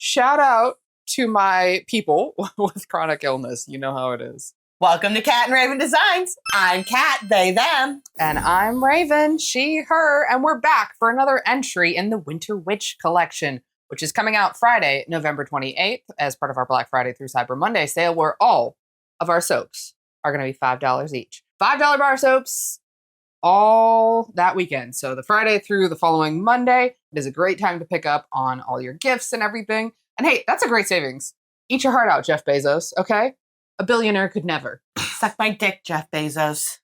shout out to my people with chronic illness. You know how it is. Welcome to Cat and Raven Designs. I'm Cat, they, them. And I'm Raven, she, her, and we're back for another entry in the Winter Witch collection, which is coming out Friday, November 28th, as part of our Black Friday through Cyber Monday sale, where all of our soaps are going to be $5 each. $5 bar soaps all that weekend. So the Friday through the following Monday, it is a great time to pick up on all your gifts and everything. And hey, that's a great savings. Eat your heart out, Jeff Bezos, okay? A billionaire could never. Suck my dick, Jeff Bezos.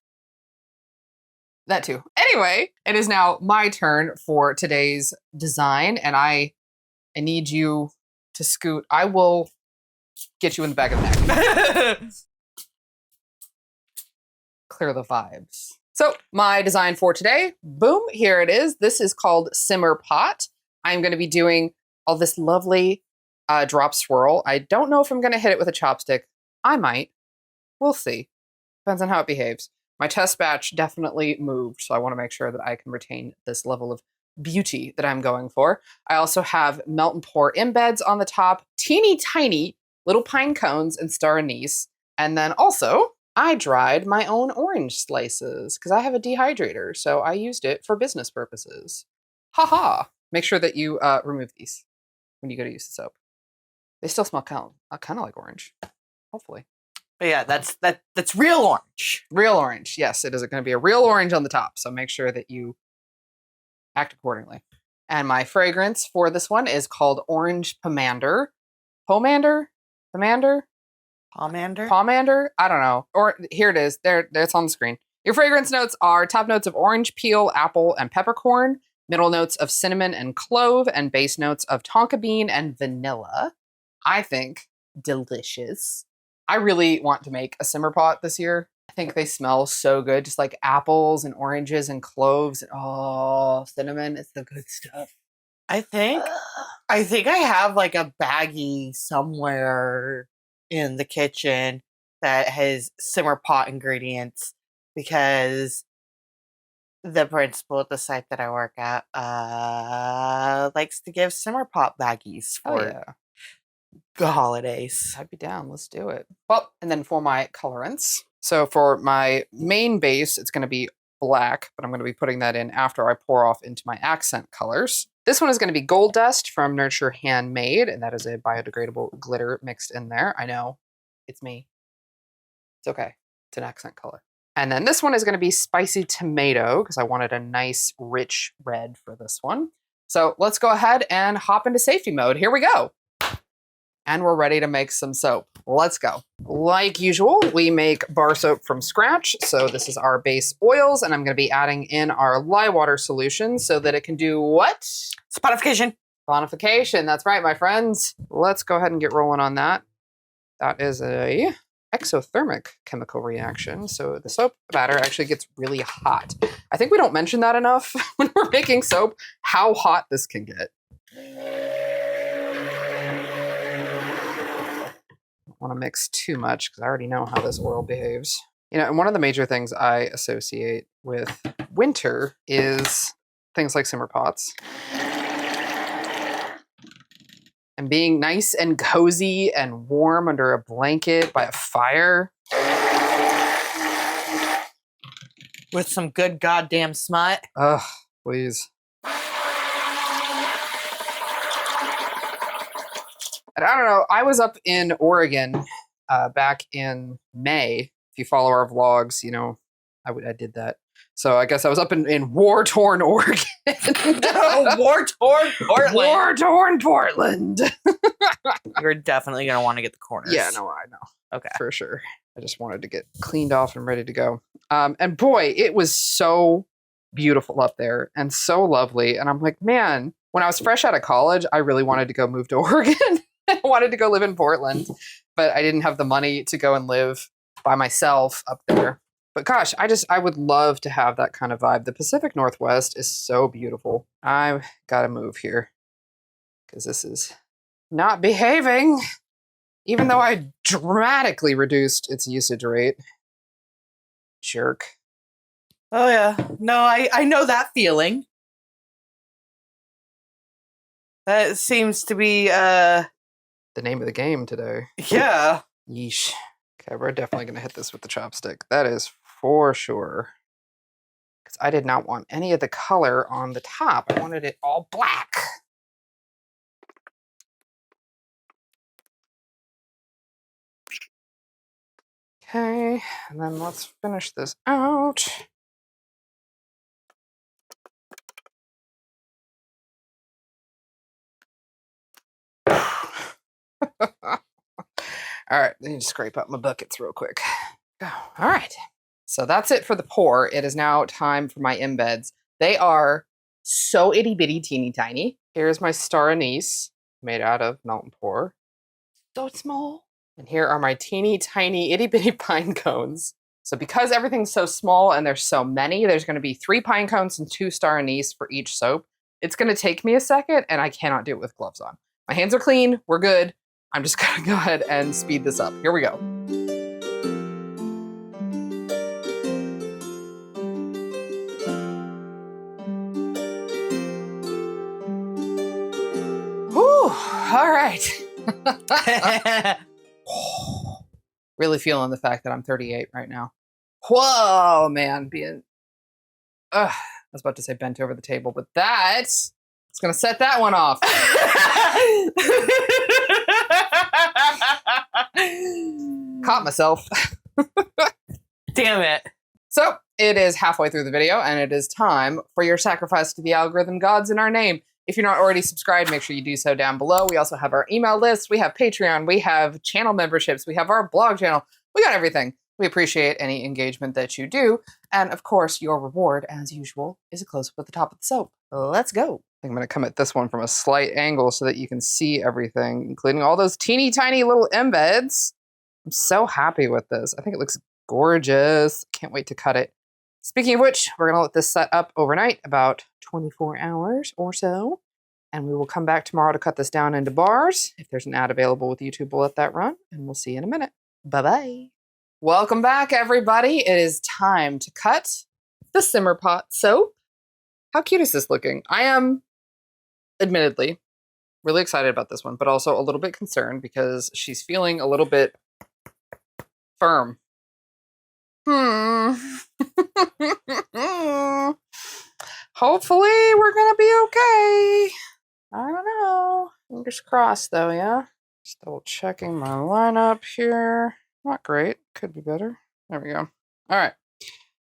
That too. Anyway, it is now my turn for today's design, and I need you to scoot. I will get you in the back of the neck. Clear the vibes. So my design for today, boom, here it is. This is called Simmer Pot. I'm going to be doing all this lovely drop swirl. I don't know if I'm going to hit it with a chopstick. I might. We'll see. Depends on how it behaves. My test batch definitely moved, so I want to make sure that I can retain this level of beauty that I'm going for. I also have melt and pour embeds on the top, teeny tiny little pine cones and star anise. And then also, I dried my own orange slices because I have a dehydrator, so I used it for business purposes. Haha. Make sure that you remove these when you go to use the soap. They still smell kind of like orange. Hopefully. But yeah, that's real orange. Real orange. Yes, it is going to be a real orange on the top. So make sure that you act accordingly. And my fragrance for this one is called Orange Pomander. Pomander? Pomander? Pomander? Pomander? I don't know. Or here it is. There it's on the screen. Your fragrance notes are top notes of orange peel, apple, and peppercorn, middle notes of cinnamon and clove, and base notes of tonka bean and vanilla. I think delicious. I really want to make a simmer pot this year. I think they smell so good, just like apples and oranges and cloves and cinnamon. It's the good stuff. I think I have like a baggie somewhere in the kitchen that has simmer pot ingredients because the principal at the site that I work at likes to give simmer pot baggies for the holidays. I'd be down. Let's do it. Well, and then for my colorants. So for my main base, it's going to be black, but I'm going to be putting that in after I pour off into my accent colors. This one is going to be Gold Dust from Nurture Handmade, and that is a biodegradable glitter mixed in there. I know. It's me. It's okay. It's an accent color. And then this one is going to be Spicy Tomato, because I wanted a nice, rich red for this one. So let's go ahead and hop into safety mode. Here we go. And we're ready to make some soap. Let's go. Like usual, we make bar soap from scratch. So this is our base oils, and I'm going to be adding in our lye water solution so that it can do what? Sponification. Sponification, that's right, my friends. Let's go ahead and get rolling on that. That is a exothermic chemical reaction. So the soap batter actually gets really hot. I think we don't mention that enough when we're making soap, how hot this can get. Want to mix too much because I already know how this oil behaves. You know, and one of the major things I associate with winter is things like simmer pots. And being nice and cozy and warm under a blanket by a fire. With some good goddamn smut. Ugh, please. And I don't know, I was up in Oregon back in May. If you follow our vlogs, you know, I did that. So I guess I was up in war-torn Oregon. War-torn Portland. War-torn Portland. You're definitely going to want to get the corners. Yeah, no, I know. Okay. For sure. I just wanted to get cleaned off and ready to go. And boy, it was so beautiful up there and so lovely. And I'm like, man, when I was fresh out of college, I really wanted to go move to Oregon. I wanted to go live in Portland, but I didn't have the money to go and live by myself up there. But gosh, I would love to have that kind of vibe. The Pacific Northwest is so beautiful. I've got to move here because this is not behaving, even though I dramatically reduced its usage rate. Jerk. Oh yeah. No, I know that feeling. That seems to be, The name of the game today. yeah. Yeesh. Okay, we're definitely going to hit this with the chopstick. That is for sure. Because I did not want any of the color on the top. I wanted it all black. Okay, and then let's finish this out. All right, I need to scrape out my buckets real quick. Go. All right. So that's it for the pour. It is now time for my embeds. They are so itty bitty teeny tiny. Here's my star anise made out of melt and pour. So small. And here are my teeny tiny itty bitty pine cones. So because everything's so small and there's so many, there's going to be 3 pine cones and 2 star anise for each soap. It's going to take me a second and I cannot do it with gloves on. My hands are clean. We're good. I'm just going to go ahead and speed this up. Here we go. Whew. All right. Really feeling the fact that I'm 38 right now. Whoa, man. I was about to say bent over the table, but it's going to set that one off. Caught myself. Damn it. So it is halfway through the video and it is time for your sacrifice to the algorithm gods in our name. If you're not already subscribed, make sure you do so down below. We also have our email list. We have Patreon. We have channel memberships. We have our blog channel. We got everything. We appreciate any engagement that you do. And of course, your reward, as usual, is a close-up at the top of the soap. Let's go. I think I'm going to come at this one from a slight angle so that you can see everything, including all those teeny tiny little embeds. I'm so happy with this. I think it looks gorgeous. Can't wait to cut it. Speaking of which, we're going to let this set up overnight, about 24 hours or so. And we will come back tomorrow to cut this down into bars. If there's an ad available with YouTube, we'll let that run. And we'll see you in a minute. Bye-bye. Welcome back, everybody. It is time to cut the Simmer Pot soap. How cute is this looking? I am, admittedly, really excited about this one, but also a little bit concerned because she's feeling a little bit firm. Hopefully we're gonna be okay. I don't know. Fingers crossed though, yeah? Just double checking my lineup here. Not great. Could be better. There we go. All right.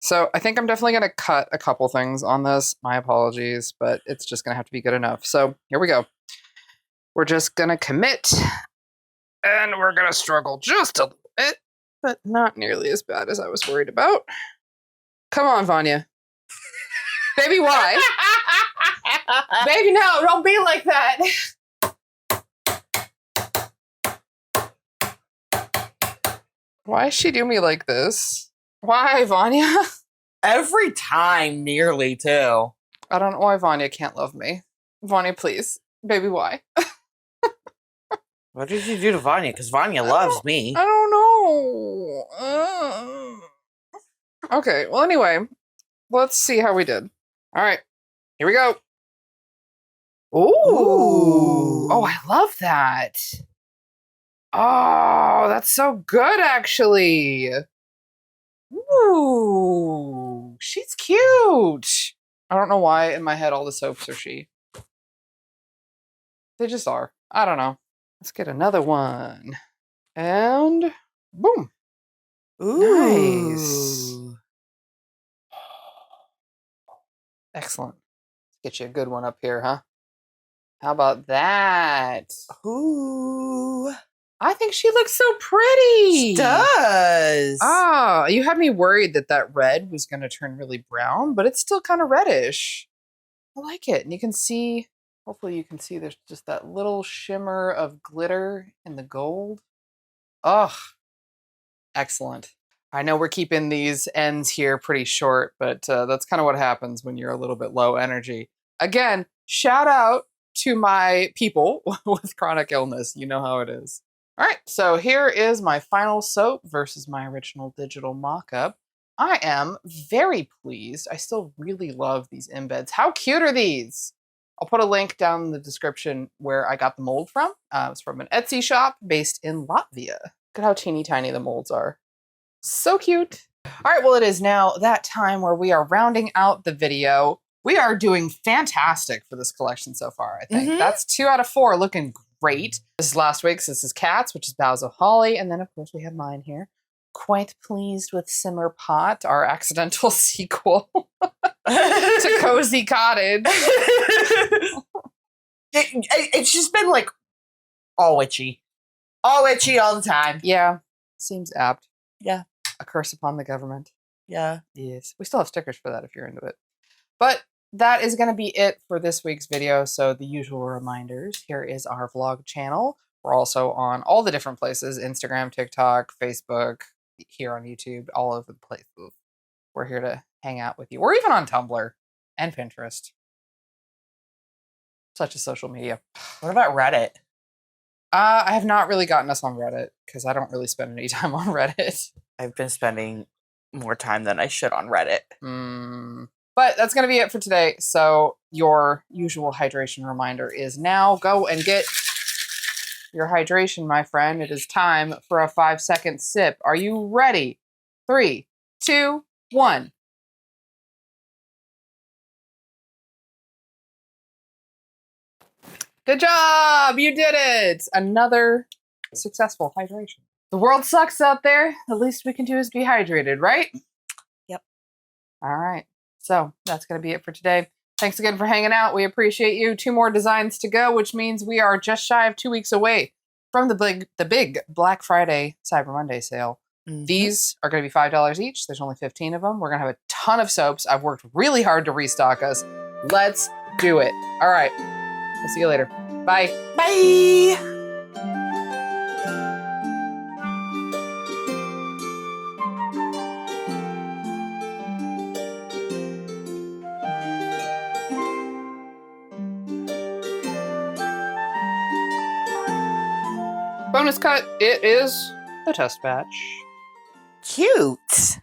So I think I'm definitely gonna cut a couple things on this. My apologies, but it's just gonna have to be good enough. So here we go. We're just gonna commit and we're gonna struggle just a little bit, but not nearly as bad as I was worried about. Come on, Vanya. Baby, why? Baby, no, don't be like that. Why does she do me like this? Why, Vanya? Every time, nearly, too. I don't know why Vanya can't love me. Vanya, please. Baby, why? What did you do to Vanya? Because Vanya loves me. I don't know. Okay, well, anyway, let's see how we did. All right, here we go. Ooh. Oh, I love that. Oh, that's so good, actually. Ooh, she's cute. I don't know why in my head all the soaps are she. They just are. I don't know. Let's get another one. And boom. Ooh. Nice. Excellent. Let's get you a good one up here, huh? How about that? Ooh. I think she looks so pretty. She does. Ah, you had me worried that that red was going to turn really brown, but it's still kind of reddish. I like it. And you can see, hopefully you can see there's just that little shimmer of glitter in the gold. Oh, excellent. I know we're keeping these ends here pretty short, but that's kind of what happens when you're a little bit low energy. Again, shout out to my people with chronic illness. You know how it is. All right, so here is my final soap versus my original digital mock-up. I am very pleased. I still really love these embeds. How cute are these? I'll put a link down in the description where I got the mold from. It's from an Etsy shop based in Latvia. Look at how teeny tiny the molds are. So cute. All right, well, it is now that time where we are rounding out the video. We are doing fantastic for this collection so far, I think. That's 2 out of 4, looking great. This is last week's. This is Kat's, which is Boughs of Holly. And then, of course, we have mine here. Quite pleased with Simmer Pot, our accidental sequel to Cozy Cottage. It's just been like all witchy. All witchy all the time. Yeah, seems apt. Yeah. A curse upon the government. Yeah. Yes. We still have stickers for that if you're into it. But that is going to be it for this week's video. So the usual reminders. Here is our vlog channel. We're also on all the different places. Instagram, TikTok, Facebook, here on YouTube, all over the place. We're here to hang out with you. We're even on Tumblr and Pinterest. Such a social media. What about Reddit? I have not really gotten us on Reddit because I don't really spend any time on Reddit. I've been spending more time than I should on Reddit. But that's going to be it for today. So your usual hydration reminder is now go and get your hydration, my friend. It is time for a 5-second sip. Are you ready? 3, 2, 1. Good job! You did it! Another successful hydration. The world sucks out there. The least we can do is be hydrated, right? Yep. All right. So that's going to be it for today. Thanks again for hanging out. We appreciate you. 2 more designs to go, which means we are just shy of 2 weeks away from the big Black Friday Cyber Monday sale. These are going to be $5 each. There's only 15 of them. We're going to have a ton of soaps. I've worked really hard to restock us. Let's do it. All right. We'll see you later. Bye. Bye. Bonus cut. It is the test batch. Cute.